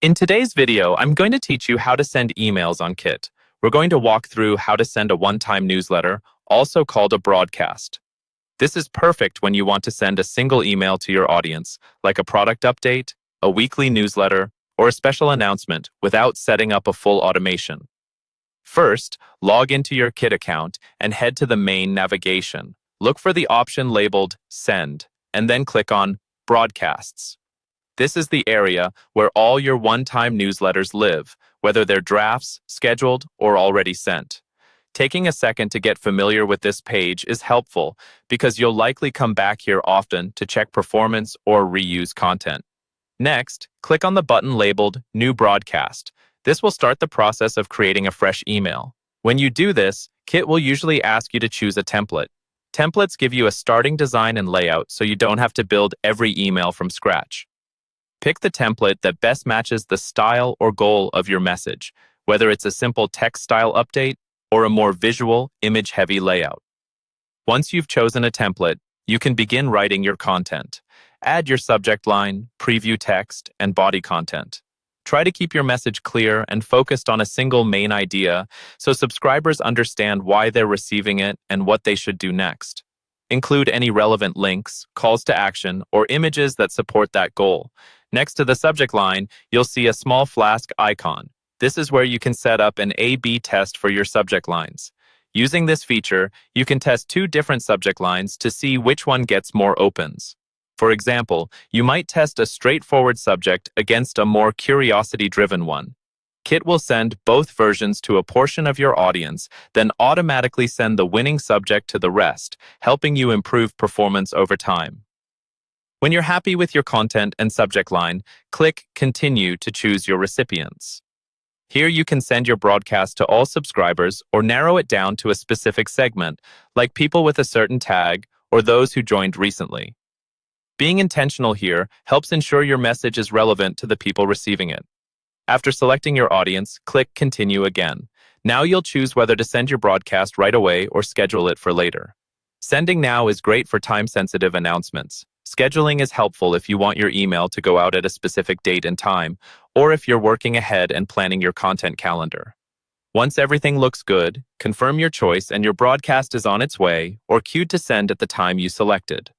In today's video, I'm going to teach you how to send emails on Kit. We're going to walk through how to send a one-time newsletter, also called a broadcast. This is perfect when you want to send a single email to your audience, like a product update, a weekly newsletter, or a special announcement without setting up a full automation. First, log into your Kit account and head to the main navigation. Look for the option labeled Send, and then click on Broadcasts. This is the area where all your one-time newsletters live, whether they're drafts, scheduled, or already sent. Taking a second to get familiar with this page is helpful because you'll likely come back here often to check performance or reuse content. Next, click on the button labeled New Broadcast. This will start the process of creating a fresh email. When you do this, Kit will usually ask you to choose a template. Templates give you a starting design and layout so you don't have to build every email from scratch. Pick the template that best matches the style or goal of your message, whether it's a simple text style update or a more visual, image-heavy layout. Once you've chosen a template, you can begin writing your content. Add your subject line, preview text, and body content. Try to keep your message clear and focused on a single main idea so subscribers understand why they're receiving it and what they should do next. Include any relevant links, calls to action, or images that support that goal. Next to the subject line, you'll see a small flask icon. This is where you can set up an A/B test for your subject lines. Using this feature, you can test two different subject lines to see which one gets more opens. For example, you might test a straightforward subject against a more curiosity-driven one. Kit will send both versions to a portion of your audience, then automatically send the winning subject to the rest, helping you improve performance over time. When you're happy with your content and subject line, click Continue to choose your recipients. Here you can send your broadcast to all subscribers or narrow it down to a specific segment, like people with a certain tag or those who joined recently. Being intentional here helps ensure your message is relevant to the people receiving it. After selecting your audience, click Continue again. Now you'll choose whether to send your broadcast right away or schedule it for later. Sending now is great for time-sensitive announcements. Scheduling is helpful if you want your email to go out at a specific date and time, or if you're working ahead and planning your content calendar. Once everything looks good, confirm your choice and your broadcast is on its way or queued to send at the time you selected.